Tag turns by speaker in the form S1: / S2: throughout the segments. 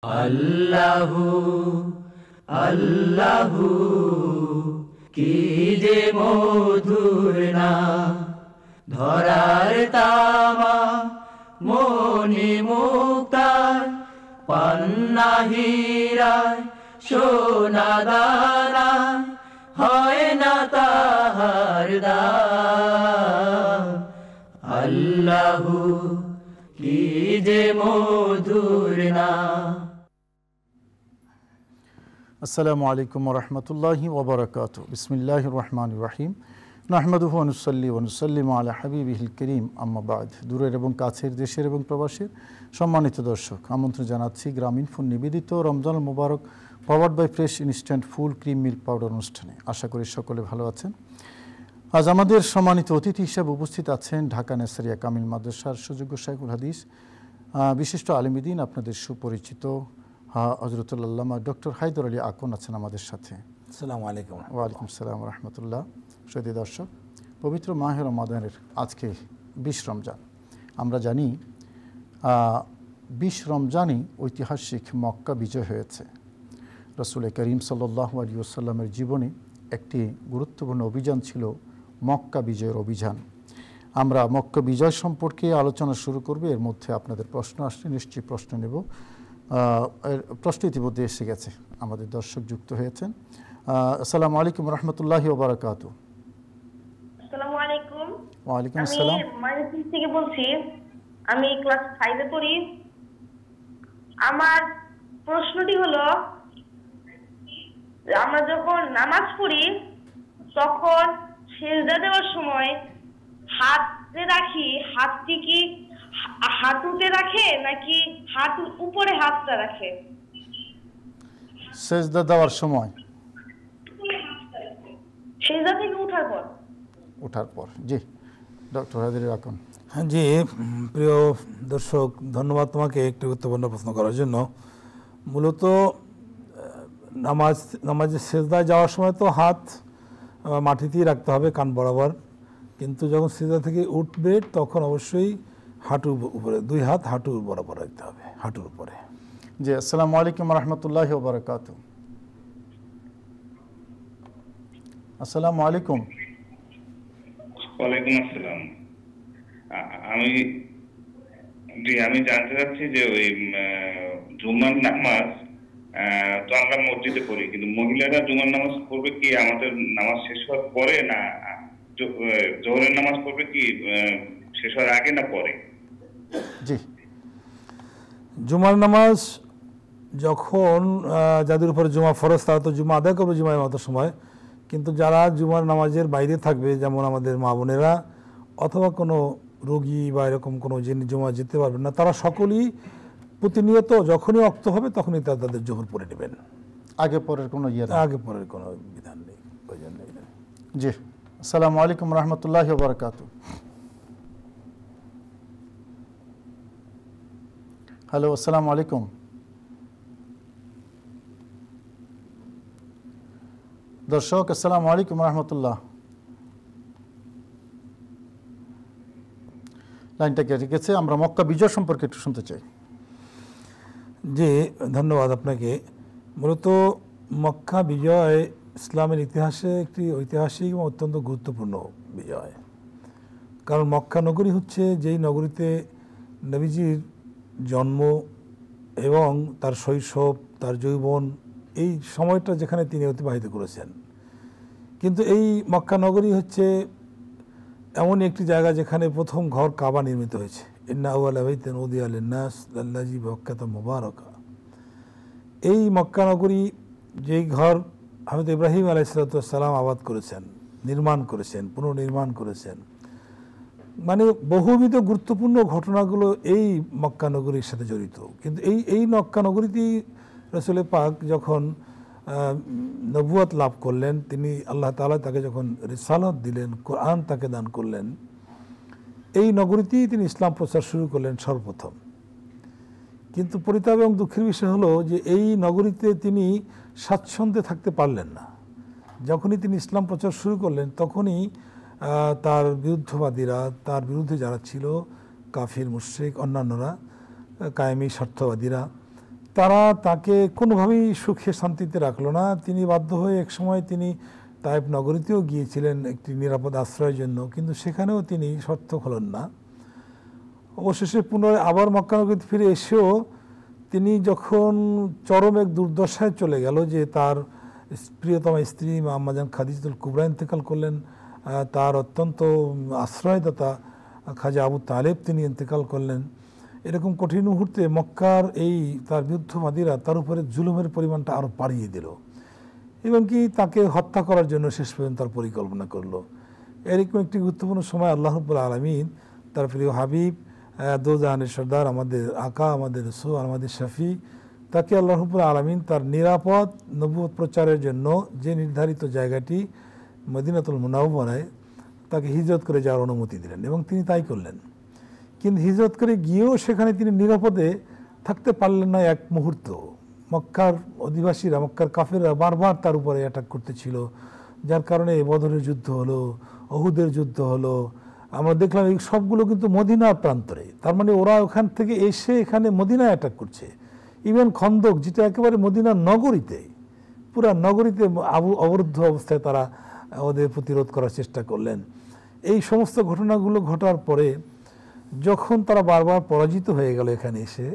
S1: আল্লাহু আল্লাহু কি যে মধুর নাম, ধরার তামা মনি মুক্তার, পান্না হীরায় সোনা দানা, হয় না তাহার দাম। আল্লাহু কি যে মধুর নাম।
S2: আসসালামু আলাইকুম ওয়া রাহমাতুল্লাহি ওয়া বারাকাতুহু। বিসমিল্লাহির রহমানির রহিম। নাহমাদুহু ওয়া নুসাল্লি ওয়া নুসাল্লিমু আলা হাবিবিহিল কারীম, আম্মা বা'দ। দূরের এবং কাছের, দেশের এবং প্রবাসের সম্মানিত দর্শক, আমন্ত্রণ জানাচ্ছি গ্রামীণ ফোন নিবেদিত রমজানুল মুবারক powered by fresh instant full cream milk powder অনুষ্ঠানে। আশা করি সকলে ভালো আছেন। আজ আমাদের সম্মানিত অতিথি হিসেবে উপস্থিত আছেন ঢাকা নেসারিয়া কামিল মাদ্রাসার সুযোগ্য শাইখুল হাদিস, বিশিষ্ট আলেম দ্বীন, আপনাদের সুপরিচিত হযরতুল আল্লামা ডক্টর হায়দার আলী আকন আছেন আমাদের সাথে।
S3: আসসালামু আলাইকুম।
S2: ওয়ালাইকুম আসসালাম ওয়া রাহমাতুল্লাহ। সুধী দর্শক, পবিত্র মাহে রমাদানের আজকে 20 রমজান। আমরা জানি 20 রমজানই ঐতিহাসিক মক্কা বিজয় হয়েছে। রাসূল করিম সাল্লাল্লাহু আলাইহি ওয়াসাল্লামের জীবনে একটি গুরুত্বপূর্ণ অভিযান ছিল মক্কা বিজয়ের অভিযান। আমরা মক্কা বিজয় সম্পর্কে আলোচনা শুরু করব। এর মধ্যে আপনাদের প্রশ্ন আসলে নিশ্চয়ই প্রশ্ন নেব। প্রশ্ন ইতিমধ্যে এসে গেছে, আমাদের দর্শক যুক্ত হয়েছেন। আসসালামু আলাইকুম রহমতুল্লাহি ওয়া বারাকাতুহু।
S4: আসসালামু আলাইকুম।
S2: ওয়ালাইকুম আসসালাম।
S4: আমি মাইনপুর থেকে বলছি, আমি ক্লাস 5 এ পড়ি। আমার প্রশ্নটি হলো, আমরা যখন নামাজ পড়ি তখন সিজদা দেওয়ার সময় হাতে রাখি, হাতটি কি হাঁটুতে রাখে নাকি হাঁটুর উপরে হাতটা রাখে?
S2: সিজদা দেওয়ার সময়,
S4: সিজদা থেকে
S2: ওঠার পর। জি, ডক্টর হায়দার আলী আকন।
S3: হ্যাঁ জি, প্রিয় দর্শক, ধন্যবাদ তোমাকে একটি গুরুত্বপূর্ণ প্রশ্ন করার জন্য। মূলত নামাজে সিজদায় যাওয়ার সময় তো হাত মাটিতেই রাখতে হবে, কান বরাবর। কিন্তু যখন সিজদা থেকে উঠবে তখন অবশ্যই হাঁটুর উপরে, দুই হাত হাঁটুর বরাবর রাখতে হবে, হাঁটুর উপরে।
S2: জি, আসসালামু আলাইকুম রহমতুল্লাহি ওয়া বারাকাতুহু। আসসালামু আলাইকুম।
S5: ওয়ালাইকুম আসসালাম। আমি জানতে চাচ্ছি যে ওই জুমার নামাজ তো আমরা মসজিদে পড়ি, কিন্তু মহিলারা জুমার নামাজ পড়বে কি আমাদের নামাজ শেষ হওয়ার পরে, না জোহরের নামাজ পড়বে কি শেষ হওয়ার আগে না পরে?
S2: জি,
S3: জুমার নামাজ যখন যাদের উপরে জুমা ফরজ তারা তো জুমা আদায় করবে জুমার মতো সময়, কিন্তু যারা জুমার নামাজের বাইরে থাকবে, যেমন আমাদের মা বোনেরা অথবা কোনো রোগী বা এরকম কোনো যিনি জুমা যেতে পারবেন না, তারা সকলেই প্রতিনিয়ত যখনই অক্ত হবে তখনই তাদের জোহর পড়ে নেবেন।
S2: আগে পরের কোনো
S3: আগে পরের কোনো বিধান নেই, প্রয়োজন নেই।
S2: জি, আসসালামু আলাইকুম রহমতুল্লাহি ওয়া বারাকাতুহু। হ্যালো, আসসালামু আলাইকুম। দর্শক, আসসালামু আলাইকুম রহমতুল্লাহ। লাইনটা কেটে গেছে। আমরা মক্কা বিজয় সম্পর্কে একটু শুনতে চাই।
S3: জি, ধন্যবাদ আপনাকে। মূলত মক্কা বিজয় ইসলামের ইতিহাসে একটি ঐতিহাসিক এবং অত্যন্ত গুরুত্বপূর্ণ বিজয়। কারণ মক্কা নগরী হচ্ছে যেই নগরীতে নবীজির জন্ম এবং তার শৈশব, তার যৌবন, এই সময়টা যেখানে তিনি অতিবাহিত করেছেন। কিন্তু এই মক্কা নগরী হচ্ছে এমন একটি জায়গা যেখানে প্রথম ঘর কাবা নির্মিত হয়েছে। ইন্না আউয়ালা বাইতিন উদিয়া লিন-নাস লাল্লাযী বিবাক্কাতা মুবারাকা। এই মক্কা নগরী, যেই ঘর হযরত ইব্রাহিম আলাইহিস সালাম আবাদ করেছেন, নির্মাণ করেছেন, পুনর্নির্মাণ করেছেন, মানে বহুবিধ গুরুত্বপূর্ণ ঘটনাগুলো এই মক্কা নগরীর সাথে জড়িত। কিন্তু এই মক্কা নগরীতেই রাসূল পাক যখন নবুয়ত লাভ করলেন, তিনি আল্লাহ তাআলা তাকে যখন রিসালাত দিলেন, কোরআন তাকে দান করলেন, এই নগরীতেই তিনি ইসলাম প্রচার শুরু করলেন সর্বপ্রথম। কিন্তু পরিতাপ এবং দুঃখের বিষয় হলো যে এই নগরীতে তিনি স্বাচ্ছন্দ্যে থাকতে পারলেন না। যখনই তিনি ইসলাম প্রচার শুরু করলেন তখনই তার বিরুদ্ধবাদীরা, তার বিরুদ্ধে যারা ছিল কাফির, মুশরিক, অন্যান্যরা, কায়েমি স্বার্থবাদীরা, তারা তাকে কোনোভাবেই সুখে শান্তিতে রাখলো না। তিনি বাধ্য হয়ে একসময় তিনি তাইফ নগরীতেও গিয়েছিলেন একটি নিরাপদ আশ্রয়ের জন্য, কিন্তু সেখানেও তিনি সার্থক হলেন না। অবশেষে পুনরায় আবার মক্কা নগরীতে ফিরে এসেও তিনি যখন চরম এক দুর্দশায় চলে গেল যে তার প্রিয়তমা স্ত্রী আম্মাজান খাদিজাতুল কুবরা ইন্তেকাল করলেন, তার অত্যন্ত আশ্রয়দাতা খাজা আবু তালেব তিনি ইন্তেকাল করলেন, এরকম কঠিন মুহূর্তে মক্কার এই তার বিরুদ্ধবাদীরা তার উপরে জুলুমের পরিমাণটা আরও বাড়িয়ে দিল এবং কি তাকে হত্যা করার জন্য শেষ পর্যন্ত তার পরিকল্পনা করলো। এরকম একটি গুরুত্বপূর্ণ সময় আল্লাহ রাব্বুল আলামিন তার প্রিয় হাবিব দোজাহানের সর্দার, আমাদের আকা, আমাদের রসূল, আমাদের শফি, তাকে আল্লাহ রাব্বুল আলামিন তার নিরাপদ নবুয়ত প্রচারের জন্য যে নির্ধারিত জায়গাটি মদিনাতুল মুনাওয়ারায় তাকে হিজরত করে যাওয়ার অনুমতি দিলেন এবং তিনি তাই করলেন। কিন্তু হিজরত করে গিয়েও সেখানে তিনি নিরাপদে থাকতে পারলেন না এক মুহূর্ত। মক্কার অধিবাসীরা, মক্কার কাফেররা বারবার তার উপরে অ্যাটাক করতেছিল, যার কারণে বদরের যুদ্ধ হলো, অহুদের যুদ্ধ হলো। আমরা দেখলাম এই সবগুলো কিন্তু মদিনার প্রান্তরে, তার মানে ওরা ওখান থেকে এসে এখানে মদিনায় অ্যাটাক করছে। ইভেন খন্দক, যেটা একেবারে মদিনার নগরীতে, পুরা নগরীতে অবরুদ্ধ অবস্থায় তারা ওদের প্রতিরোধ করার চেষ্টা করলেন। এই সমস্ত ঘটনাগুলো ঘটার পরে যখন তারা বারবার পরাজিত হয়ে গেল, এখানে এসে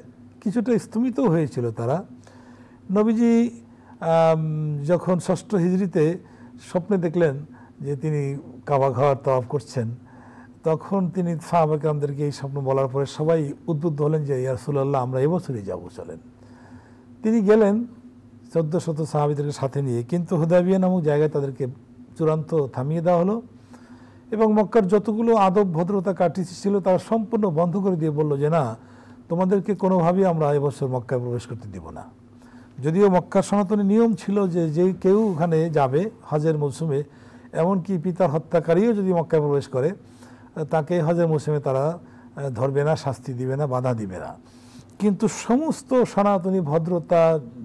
S3: কিছুটা স্তম্ভিত হয়েছিল তারা। নবীজি যখন 6ষ্ঠ হিজরিতে স্বপ্নে দেখলেন যে তিনি কাবা ঘর তওয়াফ করছেন, তখন তিনি সাহাবা কেরামদেরকে এই স্বপ্ন বলার পরে সবাই উদ্বুদ্ধ হলেন যে ইয়া রাসূলুল্লাহ, আমরা এবছরই যাব, চলেন। তিনি গেলেন 1400 সাহাবীদেরকে সাথে নিয়ে, কিন্তু হুদায়বিয়া নামক জায়গায় তাদেরকে চূড়ান্ত থামিয়ে দেওয়া হলো এবং মক্কার যতগুলো আদব ভদ্রতা কাটিয়েছি ছিল তারা সম্পূর্ণ বন্ধ করে দিয়ে বলল যে না, তোমাদেরকে কোনোভাবেই আমরা এবছর মক্কায় প্রবেশ করতে দিব না। যদিও মক্কার সনাতনী নিয়ম ছিল যে যে কেউ ওখানে যাবে হজের মৌসুমে, এমনকি পিতার হত্যাকারীও যদি মক্কায় প্রবেশ করে তাকে হজের মৌসুমে তারা ধরবে না, শাস্তি দিবে না, বাধা দিবে না। কিন্তু সমস্ত সনাতনী ভদ্রতা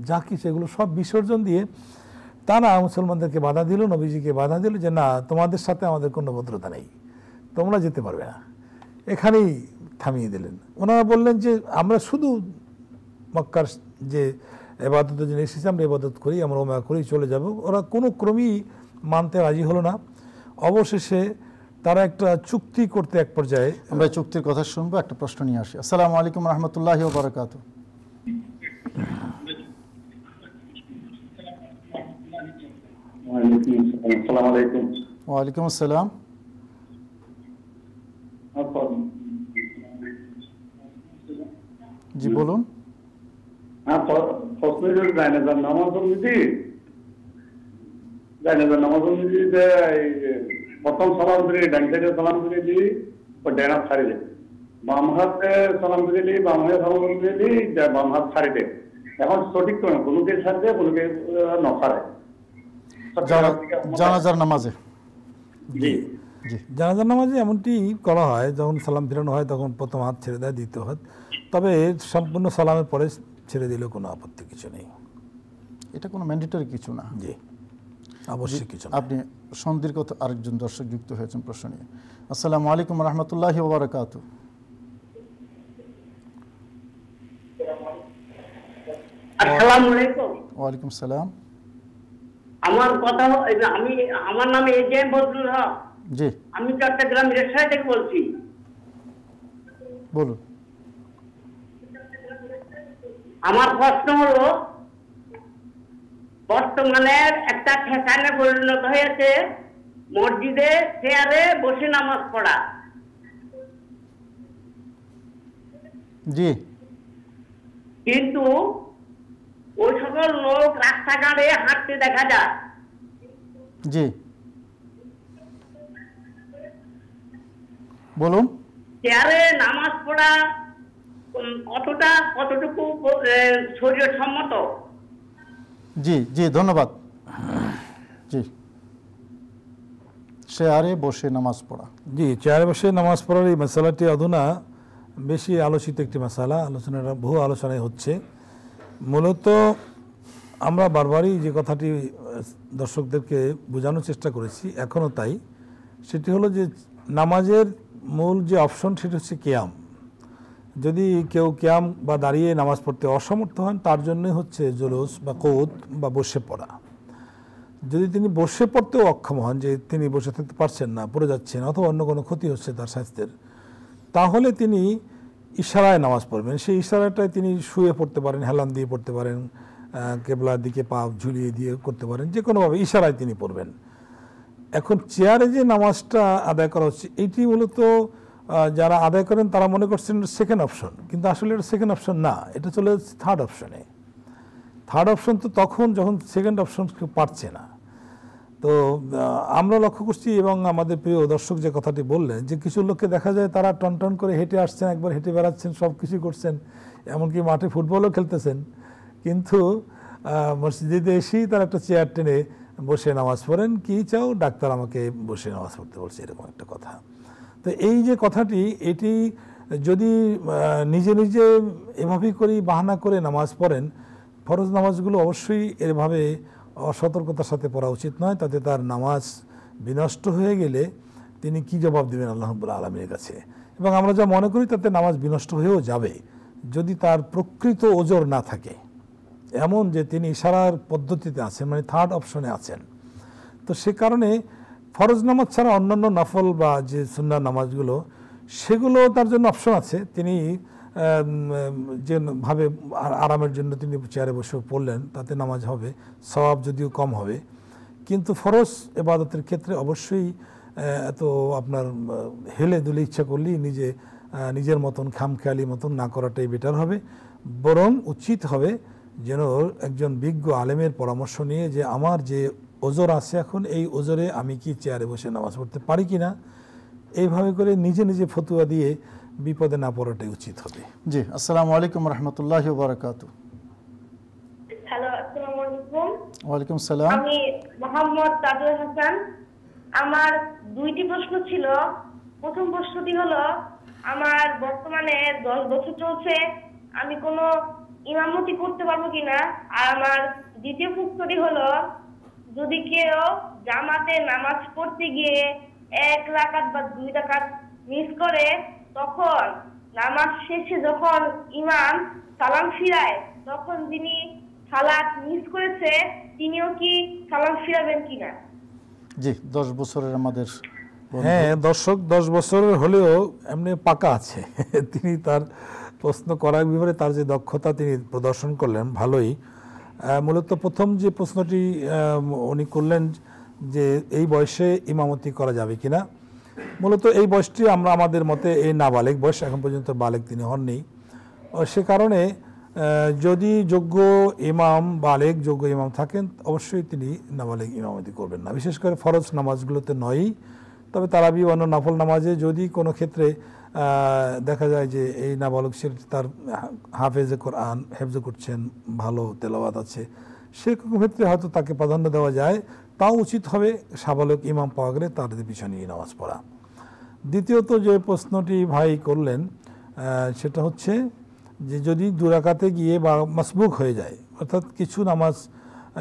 S3: যা কিছু এগুলো সব বিসর্জন দিয়ে তারা মুসলমানদেরকে বাধা দিল, নবীজিকে বাধা দিল যে না, তোমাদের সাথে আমাদের কোনো ভদ্রতা নেই, তোমরা যেতে পারবে না। এখানেই থামিয়ে দিলেন। ওনারা বললেন যে আমরা শুধু মক্কার যে এবাদতের জন্য এসেছি আমরা এবাদত করি, আমরা ওমরা করি, চলে যাব। ওরা কোনো ক্রমেই মানতে রাজি হলো না। অবশেষে তারা একটা চুক্তি করতে এক পর্যায়ে,
S2: আমরা চুক্তির কথা শুনবো, একটা প্রশ্ন নিয়ে আসি। আসসালামু আলাইকুম রহমতুল্লাহি ওয়া বারাকাতুহু। ওয়ালাইকুম আসসালাম। জি বলুন।
S6: প্রথম সালাম দিলি, ডান সাইডে সালাম দিলি, ডান হাত ছাড়ি দে। বাম হাতে সালাম দিলি, বাম হাতে সালাম দিলি, বাম হাত ছাড়ি দে। এখন সঠিক তো কোনোকে ছাড় দে, কোনোকে নছাড়ে।
S2: জানাজার নামাজে,
S3: জি জি, জানাজার নামাজে এমনটি করা হয়, যখন সালাম ফেরানো হয় তখন প্রথম হাত ছেড়ে দেয়, দ্বিতীয় হাত। তবে সম্পূর্ণ সালামের পরে ছেড়ে দিলেও কোনো আপত্তি কিছু নেই।
S2: এটা কোনো ম্যান্ডেটরি কিছু না।
S3: জি, অবশ্যই কিছু।
S2: আপনি সন্ধির কথা আরেকজন দর্শক যুক্ত হয়েছেন প্রশ্ন নিয়ে। আসসালামু আলাইকুম রহমতুল্লাহি ওয়া বারাকাতুহু।
S7: আসসালামু আলাইকুম।
S2: ওয়ালাইকুম সালাম।
S7: আমার কথা, আমার নাম এজেএম বদরুল হক।
S2: জি,
S7: আমি চট্টগ্রাম রেশায় থেকে বলছি।
S2: বলুন।
S7: আমার প্রশ্ন হলো, বর্তমানে একটা ফ্যাশনে পরিণত হয়েছে মসজিদে চেয়ারে বসে নামাজ পড়া।
S2: জি,
S7: কিন্তু ওই সকল লোক রাস্তাঘাটে হাঁটতে দেখা যায়।
S2: জি বলুন।
S7: চেয়ারে নামাজ পড়া কতটুকু শরীর সম্মত?
S2: জি জি, ধন্যবাদ। জি, চেয়ারে বসে নামাজ পড়া।
S3: জি, চেয়ারে বসে নামাজ পড়ার এই মশালাটি অধুনা বেশি আলোচিত একটি মশালা, আলোচনাটা বহু আলোচনায় হচ্ছে। মূলত আমরা বারবারই যে কথাটি দর্শকদেরকে বোঝানোর চেষ্টা করেছি, এখনও তাই, সেটি হলো যে নামাজের মূল যে অপশন সেটি হচ্ছে কিয়াম। যদি কেউ কিয়াম বা দাঁড়িয়ে নামাজ পড়তে অসমর্থ হন তার জন্যই হচ্ছে জুলুস বা কউদ বা বসে পড়া। যদি তিনি বসে পড়তেও অক্ষম হন, যে তিনি বসে থাকতে পারছেন না, পড়ে যাচ্ছেন অথবা অন্য কোনো ক্ষতি হচ্ছে তার স্বাস্থ্যের, তাহলে তিনি ইশারায় নামাজ পড়বেন। সেই ইশারাটায় তিনি শুয়ে পড়তে পারেন, হেলান দিয়ে পড়তে পারেন, কেবলার দিকে পা ঝুলিয়ে দিয়ে করতে পারেন, যে কোনোভাবে ইশারায় তিনি পড়বেন। এখন চেয়ারে যে নামাজটা আদায় করা হচ্ছে এটি মূলত যারা আদায় করেন তারা মনে করছেন সেকেন্ড অপশন, কিন্তু আসলে এটা সেকেন্ড অপশন না, এটা চলে যাচ্ছে থার্ড অপশনে। থার্ড অপশন তো তখন যখন সেকেন্ড অপশন কেউ পারছে না। তো আমরা লক্ষ্য করছি এবং আমাদের প্রিয় দর্শক যে কথাটি বললেন, যে কিছু লোককে দেখা যায় তারা টন করে হেঁটে আসছেন, একবার হেঁটে বেড়াচ্ছেন, সব কিছু করছেন, এমনকি মাঠে ফুটবলও খেলতেছেন, কিন্তু মসজিদে এসেই তারা একটা চেয়ার টেনে বসে নামাজ পড়েন। কি চাও? ডাক্তার আমাকে বসে নামাজ পড়তে বলছে, এরকম একটা কথা। তো এই যে কথাটি, এটি যদি নিজে নিজে এভাবেই করি বাহানা করে নামাজ পড়েন, ফরজ নামাজগুলো অবশ্যই এভাবে অসতর্কতার সাথে পড়া উচিত নয়। তাতে তার নামাজ বিনষ্ট হয়ে গেলে তিনি কি জবাব দেবেন আল্লাহ রাব্বুল আলামিনের কাছে। এবং আমরা যা মনে করি তাতে নামাজ বিনষ্ট হয়েও যাবে যদি তার প্রকৃত ওজর না থাকে, এমন যে তিনি ইশারার পদ্ধতিতে আছেন, মানে থার্ড অপশনে আছেন। তো সে কারণে ফরজ নামাজ ছাড়া অন্যান্য নফল বা যে সুন্নাহ নামাজগুলো, সেগুলো তার জন্য অপশন আছে। তিনি যেভাবে আরামের জন্য তিনি চেয়ারে বসে পড়লেন, তাতে নামাজ হবে, সওয়াব যদিও কম হবে। কিন্তু ফরজ ইবাদতের ক্ষেত্রে অবশ্যই এত আপনার হেলে দুলে ইচ্ছা করলেই নিজের মতন খামখেয়ালি মতন না করাটাই বেটার হবে। বরং উচিত হবে যেন একজন বিজ্ঞ আলেমের পরামর্শ নিয়ে, যে আমার যে ওজর আছে এখন, এই ওজরে আমি কি চেয়ারে বসে নামাজ পড়তে পারি কিনা, এইভাবে করে নিজে নিজে ফতুয়া দিয়ে বিপদে না পড়াটাই উচিত হবে।
S2: জি, আসসালামু আলাইকুম রহমতুল্লাহি ওয়া বারাকাতুহু।
S4: হ্যালো, আসসালামু আলাইকুম।
S2: ওয়ালাইকুম সালাম।
S4: আমি মোহাম্মদ তাজুল হাসান। আমার দুইটি প্রশ্ন ছিল। প্রথম প্রশ্নটি হলো, আমার বর্তমানে 10 বছর চলছে, আমি কোনো ইমামতি করতে পারবো কিনা। আর আমার দ্বিতীয় প্রশ্নটি হলো, যদি কেউ জামাতে নামাজ পড়তে গিয়ে 1 রাকাত বা 2 রাকাত মিস করে, তখন নামাজ শেষে যখন ইমাম সালাম ফিরায়, তখন যিনি সালাত মিস করেছে তিনিও কি সালাম ফিরাবেন কিনা?
S2: জি, 10 বছরের আমাদের,
S3: হ্যাঁ দর্শক 10 বছরের হলেও এমনি পাকা আছে। তিনি তার প্রশ্ন করার ব্যাপারে তার যে দক্ষতা তিনি প্রদর্শন করলেন ভালোই। মূলত প্রথম যে প্রশ্নটি উনি করলেন যে এই বয়সে ইমামতি করা যাবে কিনা, মূলত এই বয়সটি আমরা আমাদের মতে এই নাবালেগ বয়স, এখন পর্যন্ত বালেগ তিনি হননি। সে কারণে যদি যোগ্য ইমাম, বালেগ যোগ্য ইমাম থাকেন, অবশ্যই তিনি নাবালেগ ইমামতি করবেন না, বিশেষ করে ফরজ নামাজগুলোতে নয়ই। তবে তারাবি অন্য নফল নামাজে যদি কোনো ক্ষেত্রে দেখা যায় যে এই নাবালক সে তার হাফেজে কোরআন হেফজ করছেন, ভালো তেলাওয়াত আছে, সেরকম ক্ষেত্রে হয়তো তাকে প্রাধান্য দেওয়া যায়। তাও উচিত হবে সাবালক ইমাম পাওয়া গেলে তাদের পিছনে নামাজ পড়া। দ্বিতীয়ত যে প্রশ্নটি ভাই করলেন সেটা হচ্ছে যে যদি 2 রাকাতে গিয়ে বা মাসবুক হয়ে যায়, অর্থাৎ কিছু নামাজ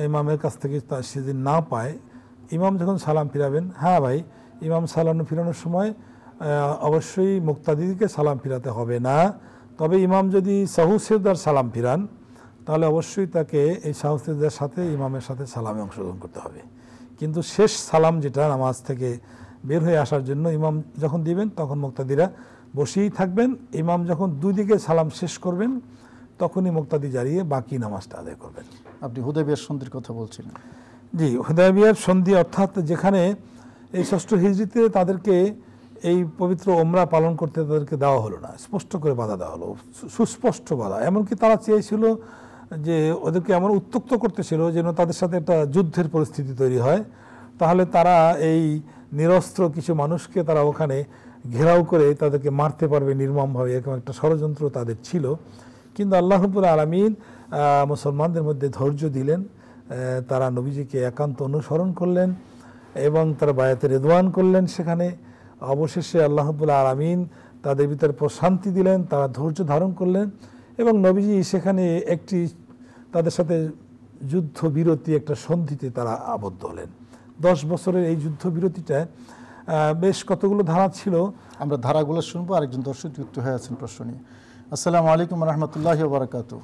S3: ইমামের কাছ থেকে তা সেদিন না পায়, ইমাম যখন সালাম ফিরাবেন, হ্যাঁ ভাই, ইমাম সালাম ফিরানোর সময় অবশ্যই মুক্তাদিকে সালাম ফিরাতে হবে না। তবে ইমাম যদি সাহু সেজদার সালাম ফিরান, তাহলে অবশ্যই তাকে এই সাহু সেজদার সাথে ইমামের সাথে সালামে অংশগ্রহণ করতে হবে। কিন্তু শেষ সালাম যেটা নামাজ থেকে বের হয়ে আসার জন্য ইমাম যখন দিবেন, তখন মুক্তাদিরা বসেই থাকবেন। ইমাম যখন 2 দিকে সালাম শেষ করবেন, তখনই মুক্তাদি জারিয়ে বাকি নামাজটা আদায় করবেন।
S2: আপনি হুদায়বিয়ার সন্ধির কথা বলছিলেন।
S3: জি, হুদায়বিয়ার সন্ধি, অর্থাৎ যেখানে এই 6ষ্ঠ হিজরিতে তাদেরকে এই পবিত্র ওমরা পালন করতে তাদেরকে দেওয়া হলো না, স্পষ্ট করে বাধা দেওয়া হলো, সুস্পষ্ট বাধা। এমনকি তারা চেয়েছিল যে ওদেরকে এমন উত্ত্যক্ত করতেছিল যেন তাদের সাথে একটা যুদ্ধের পরিস্থিতি তৈরি হয়। তাহলে তারা এই নিরস্ত্র কিছু মানুষকে তারা ওখানে ঘেরাও করে তাদেরকে মারতে পারবে নির্মমভাবে, এরকম একটা ষড়যন্ত্র তাদের ছিল। কিন্তু আল্লাহ রাব্বুল আলামিন মুসলমানদের মধ্যে ধৈর্য দিলেন, তারা নবীজিকে একান্ত অনুসরণ করলেন এবং তারা বায়াতে রিদওয়ান করলেন। সেখানে অবশেষে আল্লাহ রাব্বুল আলামিন তাদের ভিতরে প্রশান্তি দিলেন, তারা ধৈর্য ধারণ করলেন এবং নবীজি সেখানে একটি তাদের সাথে যুদ্ধবিরতি, একটা সন্ধিতে তারা আবদ্ধ হলেন। 10 বছরের এই যুদ্ধবিরতিটা বেশ কতগুলো ধারা ছিল,
S2: আমরা ধারাগুলো শুনবো। আরেকজন দর্শক যুক্ত হয়ে আছেন প্রশ্ন নিয়ে। আসসালামু আলাইকুম রহমতুল্লাহি ওয়া বারাকাতুহু।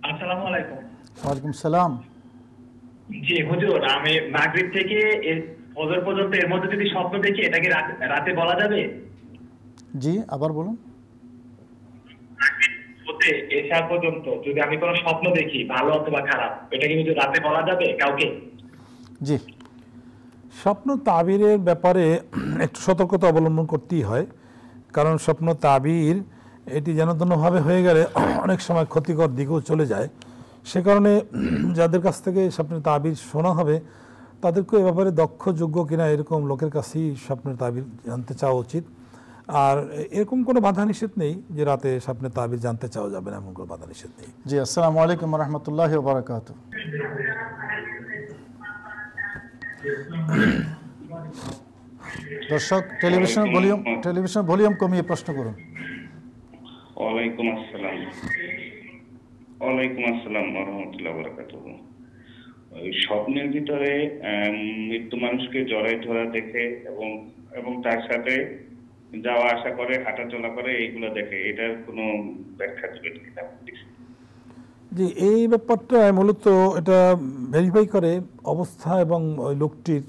S8: আসসালামু আলাইকুম।
S2: ওয়ালাইকুম সালাম।
S8: জি হুজুর, আমি মাগরিব থেকে ফজর পর্যন্ত এর মধ্যে যদি স্বপ্ন দেখি, এটা কি রাতে বলা যাবে?
S2: জি, আবার বলুন।
S8: হতে এশা পর্যন্ত যদি আমি কোনো স্বপ্ন দেখি, ভালো অথবা খারাপ, এটা কি হুজুর রাতে বলা যাবে কাউকে?
S2: জি,
S3: স্বপ্ন তাবিরের ব্যাপারে একটু সতর্কতা অবলম্বন করতেই হয়, কারণ স্বপ্ন তাবির এটি যেনতেনভাবে হয়ে গেলে অনেক সময় ক্ষতিকর দিকেও চলে যায়। সে কারণে যাদের কাছ থেকে স্বপ্নের তাবির শোনা হবে তাদেরকে এ ব্যাপারে দক্ষ, যোগ্য কিনা এরকম লোকের কাছেই স্বপ্নের তাবির জানতে চাওয়া উচিত। আর এরকম কোনো বাধা নিষেধ নেই যে রাতে স্বপ্নের তাবির জানতে চাওয়া যাবে না, এমন কোনো বাধা নিষেধ নেই।
S2: জি, আসসালামু আলাইকুম রহমতুল্লাহি ওয়া বারাকাতুহু। দর্শক, টেলিভিশন ভলিউম কমিয়ে প্রশ্ন করুন।
S5: ওয়ালাইকুম আসসালাম। ওয়ালাইকুম আসসালাম ওয়া রাহমাতুল্লাহি ওয়া বারাকাতুহু। ওই স্বপ্নের ভিতরে মৃত্যু মানুষকে জড়াই ধরা দেখে এবং তার সাথে যাওয়া আসা করে, হাঁটা চলা করে, এইগুলো দেখে, এটার কোনো ব্যাখ্যা দেবেন কিনা?
S3: জি, এই ব্যাপারটা মূলত এটা ভেরিফাই করে অবস্থা এবং ওই লোকটির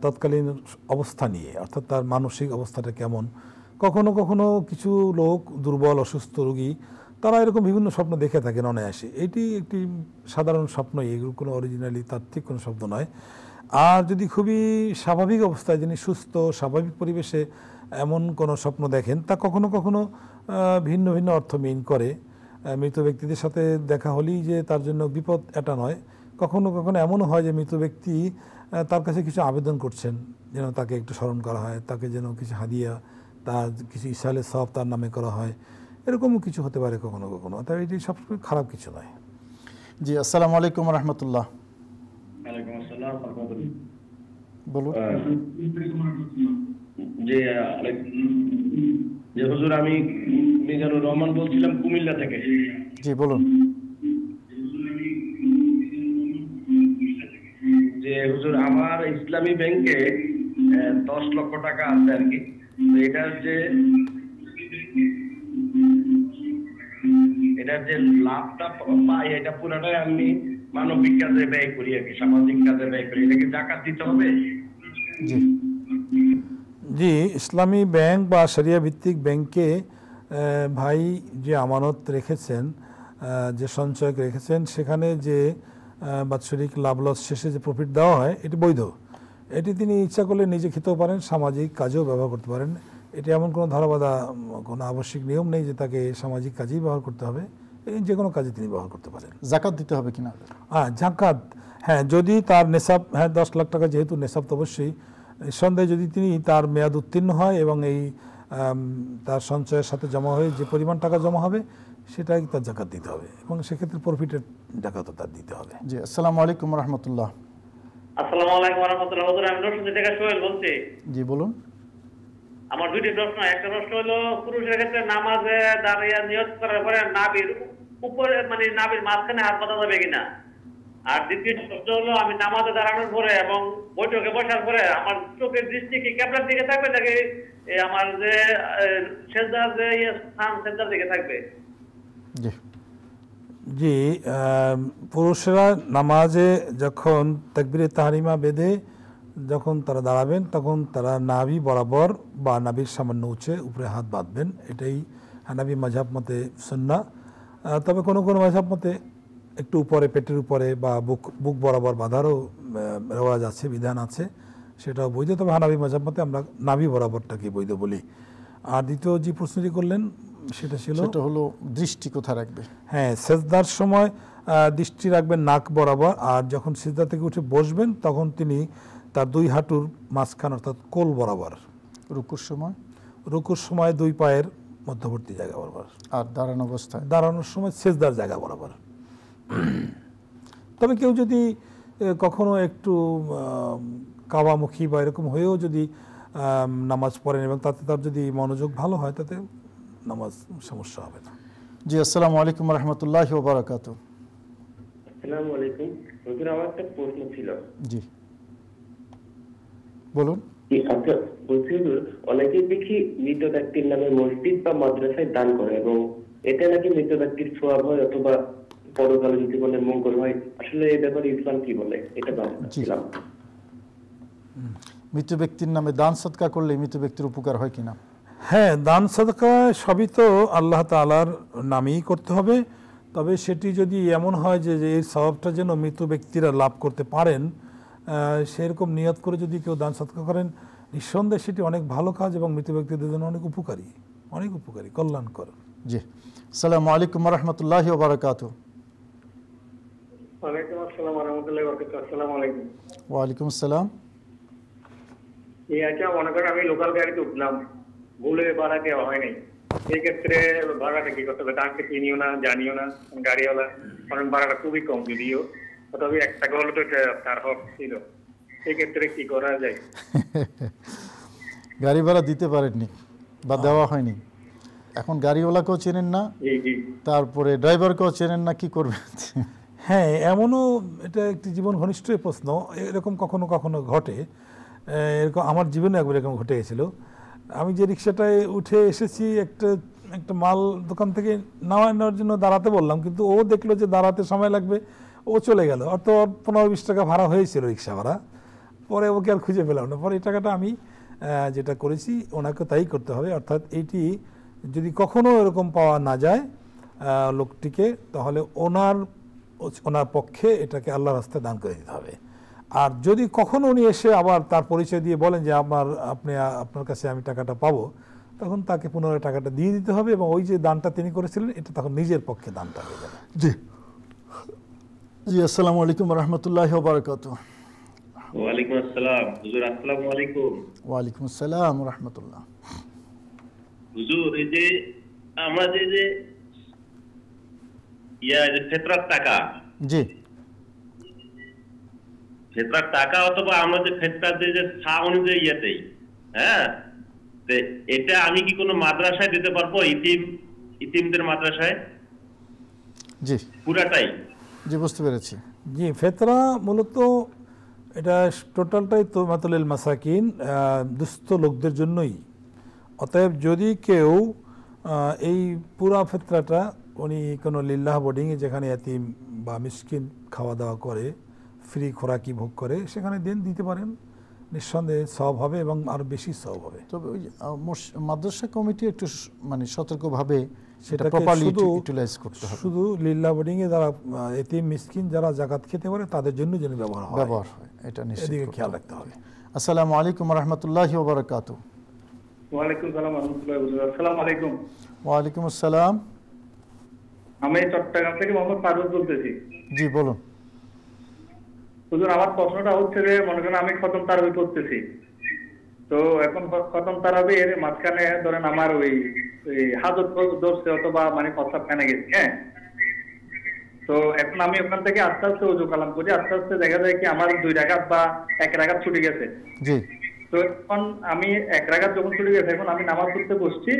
S3: তৎকালীন অবস্থা নিয়ে, অর্থাৎ তার মানসিক অবস্থাটা কেমন। কখনো কখনো কিছু লোক, দুর্বল অসুস্থ রোগী, তারা এরকম বিভিন্ন স্বপ্ন দেখে থাকেন অনায়াসে। এটি একটি সাধারণ স্বপ্নই, এগুলো কোনো অরিজিনালি তাত্ত্বিক কোনো শব্দ নয়। আর যদি খুবই স্বাভাবিক অবস্থায়, যিনি সুস্থ স্বাভাবিক পরিবেশে এমন কোনো স্বপ্ন দেখেন, তা কখনো কখনো ভিন্ন ভিন্ন অর্থ মিন করে। মৃত ব্যক্তিদের সাথে দেখা হলেই যে তার জন্য বিপদ, এটা নয়। কখনো কখনো এমনও হয় যে মৃত ব্যক্তি তার কাছে কিছু আবেদন করছেন, যেন তাকে একটু স্মরণ করা হয়, তাকে যেন কিছু হাদিয়া, তার কিছু ইসালে সব তার নামে করা হয়, এরকমও কিছু হতে পারে কখনো কখনো। তাই এটি সবসময় খারাপ কিছু নয়।
S2: জি, আসসালামু আলাইকুম রহমতুল্লাহ।
S9: ওয়ালাইকুম আসসালাম।
S2: বলুন।
S9: জি হুজুর, আমি মিজানুর রহমান বলছিলাম কুমিল্লা থেকে।
S2: জি, বলুন।
S9: যে হুজুর, আমার ইসলামী ব্যাংকে 10 লক্ষ টাকা আছে আর কি। এটার যে লাভটা পাই, এটা পুরোটাই আমি মানবিক কাজে ব্যয় করি আর কি, সামাজিক কাজে ব্যয় করি। এটাকে যাকাত দিতে হবে?
S2: জি
S3: জি, ইসলামী ব্যাংক বা শরিয়া ভিত্তিক ব্যাংকে ভাই যে আমানত রেখেছেন, যে সঞ্চয় রেখেছেন, সেখানে যে বাৎসরিক লাভ লস শেষে যে প্রফিট দেওয়া হয়, এটি বৈধ। এটি তিনি ইচ্ছা করলে নিজে খেতেও পারেন, সামাজিক কাজেও ব্যবহার করতে পারেন। এটি এমন কোনো ধারাবাধা, কোনো আবশ্যিক নিয়ম নেই যে তাকে সামাজিক কাজেই ব্যবহার করতে হবে। এই যে কোনো কাজে তিনি ব্যবহার করতে পারেন।
S2: যাকাত দিতে হবে কিনা?
S3: হ্যাঁ, যাকাত, হ্যাঁ, যদি তার নেশাব, হ্যাঁ 10 লাখ টাকা যেহেতু নেশাব, তো অবশ্যই নিঃসন্দেহে যদি তিনি তার মেয়াদ উত্তীর্ণ হয় এবং এই তার সঞ্চয়ের সাথে জমা হয়ে যে পরিমাণ টাকা জমা হবে, সেটাই তার জাকাত দিতে হবে এবং সেক্ষেত্রে প্রফিটের জাকাতও তার দিতে হবে।
S2: জি, আসসালামু আলাইকুম রহমতুল্লাহ।
S10: আসসালামু আলাইকুম ওয়া রাহমাতুল্লাহ। হুজুর, আমি রশিদ থেকে সোহেল বলছি।
S2: জি, বলুন।
S10: আমার দুইটি প্রশ্ন। একটা প্রশ্ন হলো, পুরুষের ক্ষেত্রে নামাজে দাঁড়িয়ে নিয়ত করার পরে নাভির উপরে, মানে নাভির মাঝখানে হাত বাঁধা যাবে কিনা? আর দ্বিতীয় প্রশ্ন হলো, আমি নামাজে দাঁড়ানোর পরে এবং বৈঠকে বসার পরে আমার চোখের দৃষ্টি কি কিবলার দিকে থাকবে, নাকি আমার যে সেজদার যে স্থান, সেজদার দিকে থাকবে?
S2: জি
S3: জি, পুরুষেরা নামাজে যখন তাকবীরে তাহরিমা বেঁধে যখন তারা দাঁড়াবেন, তখন তারা নাভি বরাবর বা নাভির সামান্য উঁচে উপরে হাত বাঁধবেন। এটাই হানাফি মাযহাব মতে সুন্নাহ। তবে কোনো কোনো মাযহাব মতে একটু উপরে, পেটের উপরে বা বুক বরাবর বাঁধারও রেওয়াজ আছে, বিধান আছে, সেটাও বৈধ। তবে হানাফি মাযহাব মতে আমরা নাভি বরাবরটাকে বৈধ বলি। আর দ্বিতীয় যে প্রশ্নটি করলেন, সেটা হলো
S2: দৃষ্টি কোথায় রাখবে?
S3: হ্যাঁ, সেজদার সময় দৃষ্টি রাখবেন নাক বরাবর। আর যখন সিজদা থেকে উঠে বসবেন, তখন তিনি তার দুই হাঁটুর মাঝখান, অর্থাৎ কোল বরাবর। রুকুর সময় দুই পায়ের মধ্যবর্তী জায়গা বরাবর।
S2: আর
S3: দাঁড়ানোর সময় সেজদার জায়গা বরাবর। তবে কেউ যদি কখনো একটু কাবামুখী বা এরকম হয়েও যদি নামাজ পড়েন এবং তাতে তার যদি মনোযোগ ভালো হয়, তাতে নামাজ সমস্যা হবে না।
S2: জি, আসসালামু আলাইকুম রহমতুল্লাহি ওয়া বারাকাতুহু।
S11: আসসালামু আলাইকুম। হুজুর, আমার একটা প্রশ্ন ছিল।
S2: জি, বলুন।
S11: আচ্ছা, বলছি হুজুর, অনেকেই দেখি মৃত ব্যক্তির নামে মসজিদ বা মাদ্রাসায় দান করে এবং এটা নাকি মৃত ব্যক্তির সওয়াব হয় অথবা পরকালীন জীবনের মঙ্গল হয়। আসলে এই ব্যাপারে ইসলাম কি বলে এটা জানছিলাম।
S2: মৃত ব্যক্তির নামে দান সদকা করলে মৃত ব্যক্তির উপকার হয় কিনা?
S3: হ্যাঁ, দান সদকা সবই তো আল্লাহ তাআলার নামেই করতে হবে। তবে সেটি যদি এমন হয় যে এই সওয়াবটা যেন মৃত ব্যক্তিরা লাভ করতে পারেন, সেরকম নিয়ত করে যদি কেউ দান সদকা করেন, নিঃসন্দেহে সেটি অনেক ভালো কাজ এবং মৃত ব্যক্তিদের জন্য অনেক উপকারী, কল্যাণকর।
S2: জি, আসসালামু আলাইকুম ওয়া রাহমাতুল্লাহি ওয়া বারাকাতুহু।
S12: ওয়ালাইকুম আসসালাম ওয়া রাহমাতুল্লাহি ওয়া বারাকাতুহু। আসসালামু আলাইকুম।
S2: ওয়া আলাইকুম আসসালাম।
S12: এই আচ্ছা, মনে করেন আমি লোকাল গাড়িতে উঠলাম, ভুলে ভাড়া দেওয়া হয় নাই, এই ক্ষেত্রে ভাড়াটা কি করতে হবে? তাকে চিনিও না, জানিও না গাড়িওয়ালা, কারণ ভাড়াটা খুবই কম, যদিও তবে 1 টাকা হলে তো তার হক ছিল, এই ক্ষেত্রে কি করা যায়?
S2: গাড়ি ভাড়া দিতে পারেননি বা দেওয়া হয়নি, এখন গাড়িওয়ালাকেও চেনেন না, তারপরে ড্রাইভারকেও চেনেন না, কি করবেন?
S3: হ্যাঁ, এমনও এটা একটি জীবন ঘনিষ্ঠ প্রশ্ন। এরকম কখনো কখনো ঘটে, এরকম আমার জীবনে একবার এরকম ঘটে গেছিল। আমি যে রিক্সাটায় উঠে এসেছি, একটা মাল দোকান থেকে নেওয়ার জন্য দাঁড়াতে বললাম, কিন্তু ও দেখলো যে দাঁড়াতে সময় লাগবে, ও চলে গেল। অর্থ 15-20 টাকা ভাড়া হয়েছিল রিক্সা ভাড়া, পরে ওকে আর খুঁজে পেলাম না। পরে এই টাকাটা আমি যেটা করেছি ওনাকে তাই করতে হবে। অর্থাৎ এইটি যদি কখনো এরকম পাওয়া না যায় লোকটিকে, তাহলে ওনার পক্ষে এটাকে আল্লাহর রাস্তায় দান করে দিতে হবে। আর যদি কখনো উনি এসে আবার তার পরিচয় দিয়ে বলেন যে আপনার কাছে আমি টাকাটা পাবো, তখন তাকে পুনরায় টাকাটা দিয়ে দিতে হবে এবং ওই যে দানটা তিনি করেছিলেন এটা তখন নিজের পক্ষে দানটা হয়ে যাবে।
S2: জি জি, আসসালামু আলাইকুম ওয়া রাহমাতুল্লাহি ওয়া বারাকাতুহু।
S13: ওয়া আলাইকুম আসসালাম হুজুর। আসসালামু আলাইকুম।
S2: ওয়া আলাইকুম আসসালাম ওয়া রাহমাতুল্লাহ।
S13: হুজুর, এই যে আমরা যে ফিতরার টাকা,
S2: জি,
S13: ফিতরার টাকা অথবা আমরা যে ফিতরার যে সা অনুযায়ী দেই, হ্যাঁ, এটা আমি কি কোনো মাদ্রাসায় দিতে পারবো? ইতিমদের মাদ্রাসায়?
S2: জি,
S13: পুরাটাই?
S2: জি, বুঝতে পেরেছি।
S3: জি, ফিতরা মূলত এটা টোটালটাই তুমাতুল মাসাকিন, দুস্থ লোকদের জন্যই। অতএব যদি কেউ এই পুরা ফিতরাটা উনি কোনো লিল্লাহ বোর্ডিংয়ে, যেখানে এতিম বা মিসকিন খাওয়া দাওয়া করে, ফ্রি খোরাকি ভোগ করে, সেখানে দিতে পারেন, নিঃসন্দেহে সওয়াব হবে এবং আরো বেশি সওয়াব হবে।
S2: তবে ওই মাদ্রাসা কমিটি একটু মানে সতর্কভাবে সেটা প্রপারলি ইউটিলাইজ করতে হবে।
S3: শুধু লিল্লাহ বোর্ডিংয়ে যারা এতিম মিসকিন যারা জাকাত খেতে পারে তাদের জন্য যেন ব্যবহার হয়,
S2: এটা নিশ্চিত
S3: খেয়াল রাখতে হবে।
S2: আসসালামু আলাইকুম ওয়া রাহমাতুল্লাহি ওয়া বারাকাতুহু।
S12: ওয়া আলাইকুম আসসালাম ওয়া রাহমাতুল্লাহি ওয়া বারাকাতুহু। আসসালামু আলাইকুম।
S2: ওয়া আলাইকুম আসসালাম।
S12: আমি চট্টগ্রাম থেকে মোহাম্মদ ফারুক বলতেছি।
S2: জি, বলুন।
S12: হুজুর, আমার প্রশ্নটা হচ্ছে যে মনে করেন আমি খতম তারাবি করতেছি, তো এখন খতম তারাবির মাঝখানে ধরেন আমার ওই হাজত ধরছে অথবা মানে প্রস্রাব খানে গেছে, হ্যাঁ, তো এখন আমি ওখান থেকে আস্তে আস্তে ওযু কালাম করি, আস্তে আস্তে দেখা যায় কি আমার 2 রাকাত বা 1 রাকাত ছুটে গেছে।
S2: জি,
S12: তো এখন আমি 1 রাকাত যখন ছুটে গেছে, এখন আমি নামাজ পড়তে বসছি,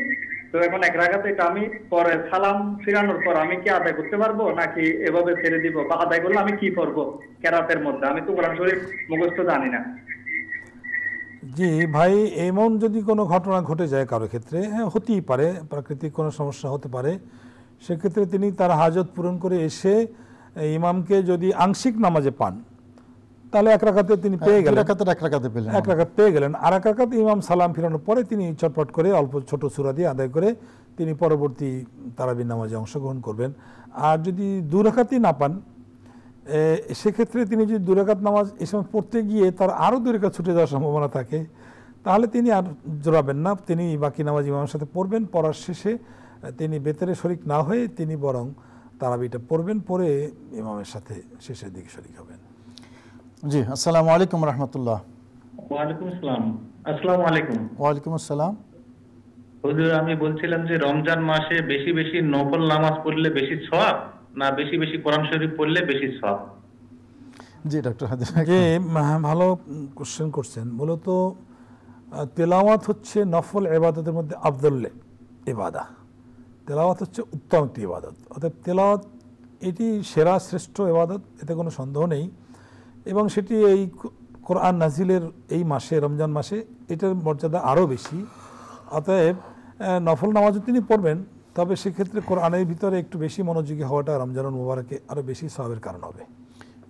S12: তো এখন 1 রাকাত এটা আমি পরে সালাম ফিরানোর পর আমি কি আদায় করতে পারবো নাকি এভাবে ছেড়ে দিব? বা আদায় করলে আমি কি করবো কেরাতের মধ্যে? আমি তো কোরআন শরীফ মুখস্থ জানি না।
S3: জি ভাই, এমন যদি কোনো ঘটনা ঘটে যায় কারো ক্ষেত্রে, হ্যাঁ হতেই পারে, প্রাকৃতিক কোনো সমস্যা হতে পারে, সেক্ষেত্রে তিনি তার হাজত পূরণ করে এসে ইমামকে যদি আংশিক নামাজে পান, তাহলে 1 রাকাতে তিনি পেয়ে গেলেন,
S2: 1 রাকাতে পেলেন,
S3: 1 রাকাত পেয়ে গেলেন। আর 1 রাকাত ইমাম সালাম ফিরানোর পরে তিনি চটপট করে অল্প ছোট সূরা দিয়ে আদায় করে তিনি পরবর্তী তারাবির নামাজে অংশগ্রহণ করবেন। আর যদি 2 রাকাতই না পান, সেক্ষেত্রে তিনি যদি 2 রাকাত নামাজ এই সময় পড়তে গিয়ে তার আরও 2 রাকাত ছুটে যাওয়ার সম্ভাবনা থাকে, তাহলে তিনি আর জোরাবেন না, তিনি বাকি নামাজ ইমামের সাথে পড়বেন। পড়ার শেষে তিনি বেতরে শরিক না হয়ে তিনি বরং তারাবিটা পড়বেন, পরে ইমামের সাথে শেষের দিকে শরিক হবেন।
S2: জি, আসসালামু আলাইকুম ওয়া রাহমাতুল্লাহ।
S14: ওয়া আলাইকুম আসসালাম। আসসালামু আলাইকুম।
S2: ওয়া আলাইকুম আসসালাম।
S14: হুজুর, আমি বলছিলাম যে রমজান মাসে বেশি বেশি নফল নামাজ পড়লে বেশি সওয়াব না বেশি বেশি কোরআন শরীফ পড়লে বেশি সওয়াব?
S2: জি ডক্টর হাদিস,
S3: যে ভালো কোশ্চেন করছেন। মূলত তেলাওয়াত হচ্ছে নফল ইবাদতের মধ্যে আফদল ইবাদত। তেলাওয়াত হচ্ছে উত্তম একটি ইবাদত, অর্থাৎ তেলাওয়াত এটি সেরা শ্রেষ্ঠ ইবাদত, এতে কোনো সন্দেহ নেই। এবং সেটি এই কোরআন নাজিলের এই মাসে, রমজান মাসে, এটার মর্যাদা আরও বেশি। অতএব নফল নামাজও তিনি পড়বেন, তবে সেক্ষেত্রে কোরআনের ভিতরে একটু বেশি মনোযোগী হওয়াটা রমজানুল মুবারকে আরো বেশি সওয়াবের কারণ হবে।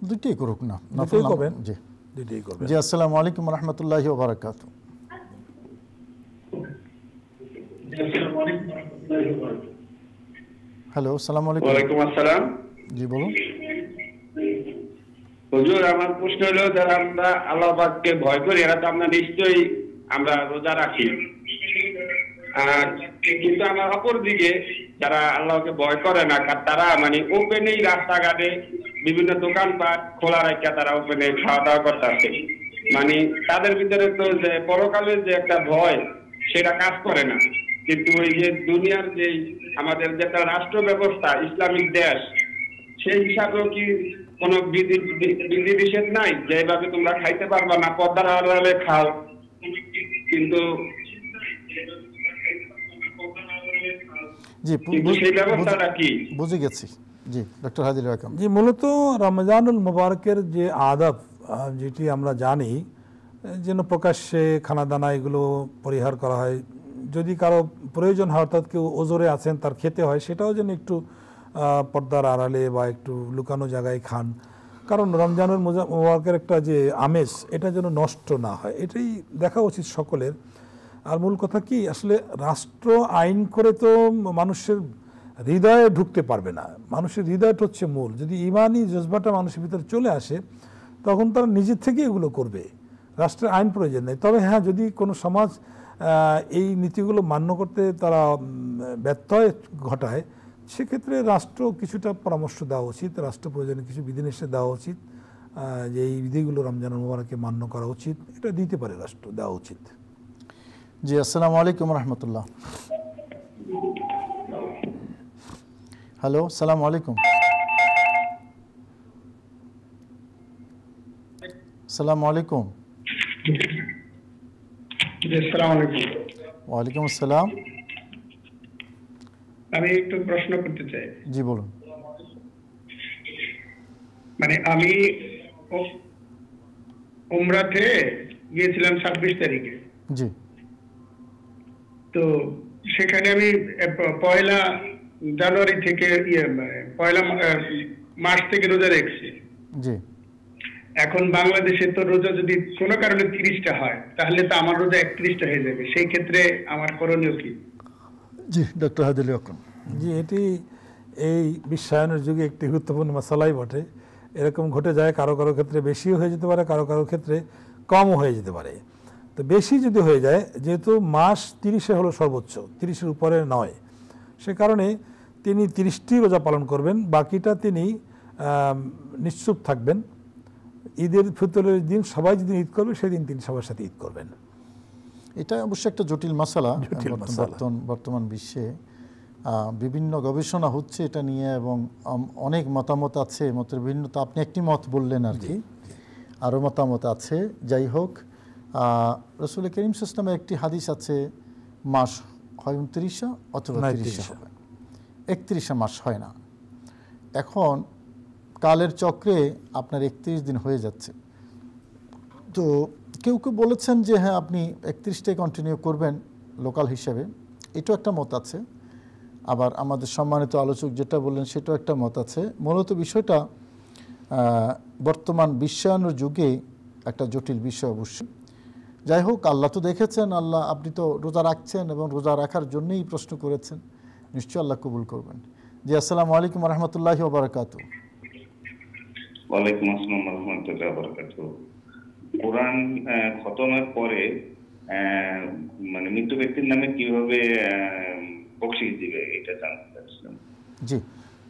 S2: দুইটাই করুক না,
S3: দুটোই করবেন।
S2: জি
S3: দুটোই করবেন।
S2: জি, আসসালামু আলাইকুম ওয়া রাহমাতুল্লাহি ওয়া বারাকাতুহু। হ্যালো, আসসালামু আলাইকুম।
S15: ওয়ালাইকুম আসসালাম।
S2: জি বলুন।
S15: হুজুর, আমার প্রশ্ন হলো, যারা আমরা আল্লাহ পাককে ভয় করি এরা তো আমরা নিশ্চয়ই আমরা রোজা রাখি, কিন্তু আমার অপর দিকে যারা আল্লাহকে ভয় করে না তারা মানে ওপেনেই রাস্তাঘাটে বিভিন্ন দোকানপাট খোলা রাখা তারা ওপেনে খাওয়া দাওয়া করতেছে। মানে তাদের ভিতরে তো যে পরকালের যে একটা ভয় সেটা কাজ করে না, কিন্তু ওই যে দুনিয়ার যে আমাদের যেটা রাষ্ট্র ব্যবস্থা ইসলামিক দেশ, সেই হিসাবেও কি কোনো বিধি নিষেধ নাই যে এইভাবে তোমরা খাইতে পারবা না, পর্দার আড়ালে খাও, কিন্তু
S2: জি
S15: সেই ব্যবস্থাটা কি?
S2: বুঝে গেছি। জি ডক্টর হাদিল রাকাম।
S3: জি, মূলত রমজানুল মুবারকের যে আদব যেটি আমরা জানি, যেন প্রকাশ্যে খানাদানা এগুলো পরিহার করা হয়, যদি কারো প্রয়োজন হয় অর্থাৎ কেউ ওজরে আছেন তার খেতে হয়, সেটাও যেন একটু পর্দার আড়ালে বা একটু লুকানো জায়গায় খান, কারণ রমজানুল মুবারকের একটা যে আমেজ এটা যেন নষ্ট না হয়, এটাই দেখা উচিত সকলের। আর মূল কথা কি, আসলে রাষ্ট্র আইন করে তো মানুষের হৃদয়ে ঢুকতে পারবে না, মানুষের হৃদয়টা হচ্ছে মূল। যদি ইমানি জজবাটা মানুষের ভিতরে চলে আসে তখন তারা নিজের থেকে এগুলো করবে, রাষ্ট্রের আইন প্রয়োজন নেই। তবে হ্যাঁ, যদি কোনো সমাজ এই নীতিগুলো মান্য করতে তারা ব্যত্যয় ঘটায়, সেক্ষেত্রে রাষ্ট্র কিছুটা পরামর্শ দেওয়া উচিত, রাষ্ট্র প্রয়োজনে কিছু বিধিনিষেধ দেওয়া উচিত, যে এই বিধিগুলো রমজানুল মুবারকে মান্য করা উচিত, এটা দিতে পারে রাষ্ট্র, দেওয়া উচিত।
S2: জি, আসসালামু আলাইকুম রহমতুল্লাহ। হ্যালো, আসসালামু আলাইকুম। আসসালামু আলাইকুম। ওয়ালাইকুম আসসালাম।
S15: আমি একটু প্রশ্ন করতে চাই।
S2: জি বলুন।
S15: মানে আমি উমরাতে গিয়েছিলাম 26 তারিখে।
S2: জি।
S15: তো সেখানে আমি 1 জানুয়ারি থেকে 1 মার্চ থেকে রোজা রেখেছি।
S2: জি।
S15: এখন বাংলাদেশে তো রোজা যদি কোনো কারণে 30টা হয় তাহলে তো আমার রোজা 31টা হয়ে যাবে, সেই ক্ষেত্রে আমার করণীয় কি?
S2: জি ডক্টর হাদিল রাকাম।
S3: জি, এটি এই বিশ্বায়নের যুগে একটি গুরুত্বপূর্ণ মশালাই বটে। এরকম ঘটে যায়, কারো কারো ক্ষেত্রে বেশিও হয়ে যেতে পারে, কারো কারো ক্ষেত্রে কমও হয়ে যেতে পারে। তো বেশি যদি হয়ে যায়, যেহেতু মাস 30 হলো সর্বোচ্চ, 30-এর উপরে নয়, সে কারণে তিনি 30টি রোজা পালন করবেন, বাকিটা তিনি নিশ্চুপ থাকবেন। ঈদের ফিতরের দিন সবাই যেদিন ঈদ করবে সেদিন তিনি সবার সাথে ঈদ করবেন।
S2: এটা অবশ্যই একটা জটিল মাসালা। বর্তমান বিশ্বে বিভিন্ন গবেষণা হচ্ছে এটা নিয়ে এবং অনেক মতামত আছে, মতের ভিন্নতা। আপনি একটি মত বললেন আর কি, আরও মতামত আছে। যাই হোক, রাসূল করিম সাল্লাল্লাহু আলাইহি ওয়াসাল্লামের একটি হাদিস আছে, মাস হয় 29 অথবা 30 হবে, 31 মাস হয় না। এখন কালের চক্রে আপনার 31 দিন হয়ে যাচ্ছে। তো কেউ কেউ বলেছেন যে হ্যাঁ আপনি 31টাই কন্টিনিউ করবেন লোকাল হিসেবে, এটাও একটা মত আছে। আবার আমাদের সম্মানিত আলোচক যেটা বললেন সেটাও একটা মত আছে। মূলত বিষয়টা বর্তমান বিশ্বায়নের যুগে একটা জটিল বিষয় অবশ্যই। যাই হোক, আল্লাহ তো দেখেছেন, আল্লাহ আপনি তো রোজা রাখছেন এবং রোজা রাখার জন্যই প্রশ্ন করেছেন, নিশ্চয়ই আল্লাহ কবুল করবেন। জি, আসসালামু আলাইকুম রহমতুল্লাহি ওয়া বারাকাতুহু।
S5: ওয়ালাইকুম আসসালাম ওয়া রাহমাতুল্লাহি ওয়া বারাকাতুহু। কোরআন খতমের পরে মানে মৃত ব্যক্তির নামে কিভাবে বকশিশ দিবে এটা জানতে চাচ্ছিলাম।
S2: জি,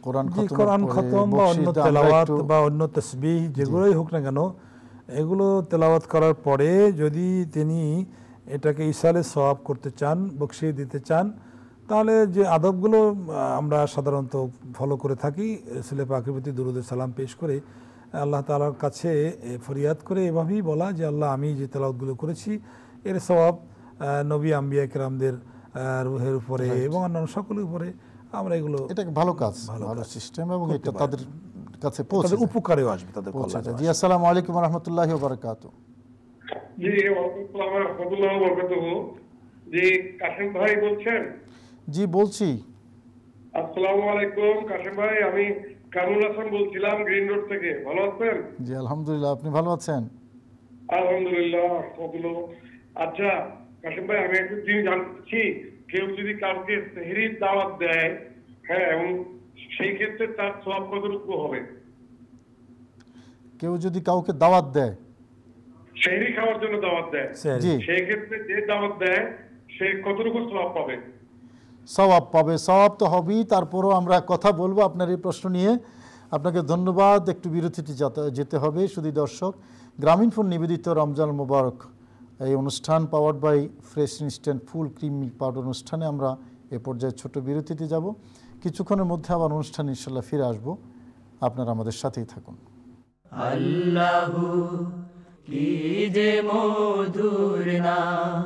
S2: কোরআন
S3: খতম বা অন্য তেলাওয়াত বা অন্য তাসবিহ যেগুলোই হোক না কেন, এগুলো তেলাওয়াত করার পরে যদি তিনি এটাকে ইসালে সওয়াব করতে চান, বকশিশ দিতে চান, তাহলে যে আদবগুলো আমরা সাধারণত ফলো করে থাকি, রাসূল পাকের প্রতি দুরূদ সালাম পেশ করে আল্লাহ তাআলার কাছে ফরিয়াদ করে এভাবেই বলা যে আল্লাহ আমি যে তেলাওয়াতগুলো করেছি এর সওয়াব নবী আম্বিয়া কেরামদের রুহের উপরে এবং অন্যান্য সকলের উপরে আমরা এগুলো,
S2: এটা ভালো কাজ, ভালো সিস্টেম এবং এটা তাদের কাছে পৌঁছে
S3: তাদের উপকারেও আসবে, তাদের
S2: কল্যাণে। জি, আসসালামু আলাইকুম ওয়া রাহমাতুল্লাহি ওয়া বারাকাতুহু।
S15: জি, ওয়ালাইকুম আসসালাম ওয়া রাহমাতুল্লাহি ওয়া বারাকাতুহু। জি, কাসেম ভাই বলছেন?
S2: জি বলছি।
S16: আসসালামু আলাইকুম কাশেম ভাই, আমি কামরুল হাসান বলছিলাম গ্রিন রোড থেকে। ভালো আছেন?
S2: জি আলহামদুলিল্লাহ, আপনি ভালো আছেন?
S16: আলহামদুলিল্লাহ। আচ্ছা কাশেম ভাই, আমি একটা জিনিস জানছি, কেউ যদি কাউকে সেহরির দাওয়াত দেয়, হ্যাঁ, এবং সেই ক্ষেত্রে তার সওয়াব কতটুকু হবে?
S2: কেউ যদি কাউকে দাওয়াত দেয়,
S16: সেহরি খাওয়ার জন্য দাওয়াত দেয়, সেই ক্ষেত্রে যে দাওয়াত দেয় সে কতটুকু সওয়াব পাবে?
S2: সওয়াব পাবে, সওয়াব তো হবেই। তারপরও আমরা কথা বলবো আপনার এই প্রশ্ন নিয়ে। আপনাকে ধন্যবাদ। একটু বিরতিতে যেতে হবে। শুধু দর্শক, গ্রামীণফোন নিবেদিত রমজান মুবারক এই অনুষ্ঠান powered by fresh instant full cream milk powder অনুষ্ঠানে আমরা এ পর্যায়ে ছোট বিরতিতে যাব। কিছুক্ষণের মধ্যে আবার অনুষ্ঠান ইনশাল্লাহ ফিরে আসবো। আপনারা আমাদের সাথেই থাকুন।
S1: আল্লাহু কি যে মধুর নাম,